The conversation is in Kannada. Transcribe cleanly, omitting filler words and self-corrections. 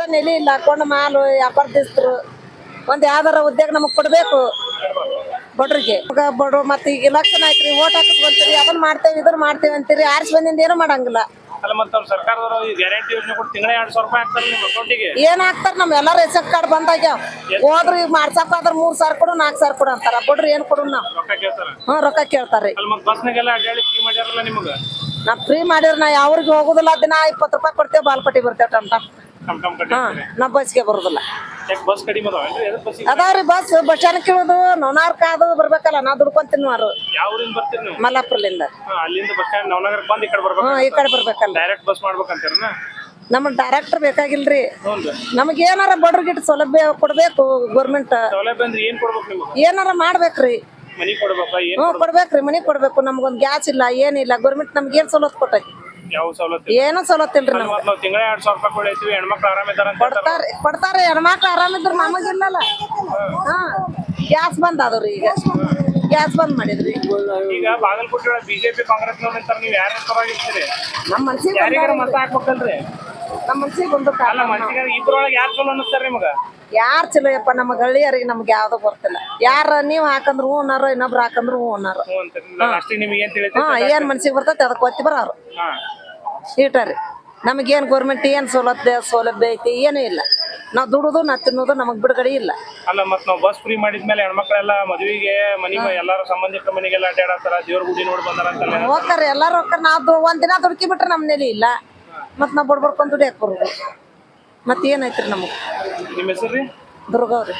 ಒಟ್ಟ ನೆಲೆ ಇಲ್ಲ ಕೊಂಡು ಮಾಲು ವ್ಯಾಪಾರದಿಸ್ತರು ಒಂದ್ ಯಾವ್ದಾರ ಉದ್ಯೋಗ ನಮಗ್ ಕೊಡ್ಬೇಕು ಬಡ್ರಿಗೆ ಬಡ್ರು ಮತ್ತೆ ಈಗ ಇಲೆಕ್ಷನ್ ಆಯ್ತ್ರಿ ಓಟ್ ಹಾಕಕ್ ಬಂತೀರಿ ಅದನ್ನ ಮಾಡ್ತೇವೆ ಇದನ್ನ ಮಾಡ್ತೇವೆ ಅಂತೀರಿ ಆರಿಸಿ ಬಂದಿಂದ ಏನು ಮಾಡಂಗಿಲ್ಲ ಅಲ್ಲ ಮತ್ತೆ ಸರ್ಕಾರದವರು ಈ ಗ್ಯಾರಂಟಿ ಯೋಜನೆ ಕೊಟ್ಟು ತಿಂಗಳ 2,000 ರೂಪಾಯಿ ಹಾಕ್ತಾರೆ ನಿಮ್ಮ ಅಕೌಂಟಿಗೆ ಏನ್ ಹಾಕ್ತಾರ ನಮ್ ಎಲ್ಲಾ ರೇಷನ್ ಕಾರ್ಡ್ ಬಂದಾಗ್ಯಾವ ಹೋದ್ರಿ ಈಗ ಮಾಡ್ಸಕ್ ಹೋದ್ರ 3,000 ಕೊಡು 4,000 ಕೊಡು ಅಂತಾರ ಬಡ್ರಿ ಏನ್ ಕೊಡು ನಾವ್ ರೊಕ್ಕ ಕೇಳ್ತಾರ ರೊಕ್ಕ ಕೇಳ್ತಾರ್ರಿ ಅಲ್ಲಿ ಮತ್ತೆ ಬಸ್ನಾಗೆಲ್ಲ ಅಡ್ಡಾಡಿ ಫ್ರೀ ಮಾಡ್ಯಾರಲ್ಲ ನಿಮಗೆ ನಾ ಫ್ರೀ ಮಾಡಿದ್ರ ನಾ ಯಾವ್ರಿಗೆ ಹೋಗುದಿಲ್ಲ ದಿನ 20 ರೂಪಾಯಿ ಕೊಡ್ತೇವೆ ಬಾಲ್ಪಟ್ಟಿ ಬರ್ತೇವೆ ಟಮ್ ಕಟ್ಟಿ ನಾ ಬಸ್ಗೆ ಬರುದಿಲ್ಲ ಯಾಕೆ ಬಸ್ ಕಡಿಮೆ ಅದಾವೇನ್ರಿ ಎದಕ್ಕೆ ಬಸ್ಸಿಗೆ ಅದಾವ್ರಿ ಬಸ್ ಸ್ಟ್ಯಾಂಡ್ ಇಳಿದು ನವನಾರ್ ಕಾದು ಬರ್ಬೇಕಲ್ಲ ನಾ ದುಡ್ಕೊಂತೀನಿ ಮಾರು ಯಾವ ಊರಿಂದ ಬರ್ತೀರಿ ನೀವು ಮಲ್ಲಾಪುರಲಿಂದ ಅಲ್ಲಿಂದ ಬಸ್ ಸ್ಟ್ಯಾಂಡ್ ನವನಗರಕ್ಕೆ ಬಂದು ಈ ಕಡೆ ಬರ್ಬೇಕು ಈ ಕಡೆ ಬರ್ಬೇಕಲ್ಲ ಡೈರೆಕ್ಟ್ ಬಸ್ ಮಾಡ್ಬೇಕಂತೀರನ ನಮಗ್ ಡೈರೆಕ್ಟರ್ ಬೇಕಾಗಿಲ್ರಿ ಹ್ಞೂ ನಮಗ್ ಏನಾರ ಬಡ್ರಿಗಿಟ್ಟು ಸೌಲಭ್ಯ ಕೊಡ್ಬೇಕು ಗೌರ್ಮೆಂಟ್ ಸೌಲಭ್ಯ ಅಂದ್ರೆ ಏನ್ ಕೊಡ್ಬೇಕು ನಿಮಗೆ ಏನಾರ ಮಾಡ್ಬೇಕ್ರಿ ಮನಿ ಕೊಡ್ಬೇಕಾ ಏನ್ ಕೊಡ್ಬೇಕ್ರಿ ಮನಿ ಕೊಡ್ಬೇಕು ನಮ್ಗೊಂದ್ ಗ್ಯಾಸ್ ಇಲ್ಲ ಏನಿಲ್ಲ ಗೌರ್ಮೆಂಟ್ ನಮ್ಗೆ ಏನ್ ಸವಲತ್ತು ಕೊಟ್ಟೈತಿ ಯಾವ ಸವಲತ್ತು ಏನೋ ಸವಲತ್ತು ಇಲ್ರಿ ನಮ್ಗೆ ನಾವು ತಿಂಗಳ 2,000 ರೂಪಾಯಿ ಕೊಡ್ತೀವಿ ಹೆಣ್ಮಕ್ಳು ಆರಾಮಿದ್ದಾರ ಅಂತ ಕೊಡ್ತಾರೆ ಹೆಣ್ಮಕ್ಳು ಆರಾಮಿದ್ರು ನಮಗಿಲ್ಲಲ್ಲ ಗ್ಯಾಸ್ ಬಂದ್ ಆದವ್ರಿ ಈಗ ಗ್ಯಾಸ್ ಬಂದ್ ಮಾಡಿದ್ರಿ ಈಗ ಬಾಗಲಕೋಟೆ ಬಿಜೆಪಿ ಕಾಂಗ್ರೆಸ್ ನಿಂತಾರ ನೀವು ಯಾರ ಪರವಾಗಿರ್ತೀರಿ ನಮ್ಮ ಮನ್ಸಿಗೆ ಯಾರಿಗಾರ ಮತ ಹಾಕ್ಬೇಕಲ್ರಿ ನಮ್ಮ ಮನ್ಸಿಗೆ ಬಂದು ಅಲ್ಲ ಮನ್ಸಿಗೆ ಇಬ್ಬರೊಳಗೆ ಯಾರು ಚಲೋ ಅನ್ನಿಸ್ತಾರ ನಿಮಗ ಯಾರ್ ಚಲೋ ಯಪ್ಪ ನಮ್ಮ ಹಳ್ಳಿಯರಿಗೆ ನಮ್ಗೆ ಯಾವ್ದು ಬರ್ತಿಲ್ಲ ಯಾರ ನೀವ್ ಹಾಕಂದ್ರು ಹೂ ಅನ್ನಾರ ಇನ್ನೊಬ್ರು ಹಾಕಂದ್ರು ಹೂ ಅನ್ನಾರ ಅಷ್ಟೇ ನಿಮ್ಗೆ ಏನ್ ತಿಳಿತೈತಿ ಏನ್ ಮನ್ಸಿಗೆ ಬರ್ತೈತಿ ಅದಕ್ಕೆ ಒತ್ತಿ ಬರೋರು ಈಟರಿ ನಮಗೇನ್ ಗೌರ್ಮೆಂಟ್ ಏನ್ ಸೌಲಭ್ಯ ಐತಿ ಏನೂ ಇಲ್ಲ ನಾವ್ ದುಡುದು ನಾ ತಿನ್ನೋದು ನಮಗ್ ಬಿಡುಗಡೆ ಇಲ್ಲ ಅಲ್ಲ ಮತ್ ನಾವು ಬಸ್ ಫ್ರೀ ಮಾಡಿದ್ಮೇಲೆ ಹೆಣ್ಮಕ್ಳೆಲ್ಲ ಮದುವೆಗೆ ಮನಿ ಎಲ್ಲಾರು ಸಂಬಂಧಿಕರ ಮನೆಗೆಲ್ಲ ಅಡ್ಡಾಡತ್ತಾರ ದೇವ್ರ ಗುಡಿ ನೋಡಿ ಬಂದಾರ ಅಂತ ಹೋಗ್ತಾರ ಎಲ್ಲಾರು ಹೋಗ್ತಾರ ನಾವ್ ಒಂದ್ ದಿನ ದುಡ್ಕಿ ಬಿಟ್ರೆ ನಮ್ ನೆಲೆ ಇಲ್ಲ ಮತ್ ನಾವ್ ಬಡ್ಬಡ್ಕೊಂಡ್ ದುಡಿಯಾಕ್ ಬರೋದು ಮತ್ ಏನೈತ್ರಿ ನಮಗ್ ನಿಮ್ಮ ಹೆಸರು ರೀ ದುರ್ಗವ್ರಿ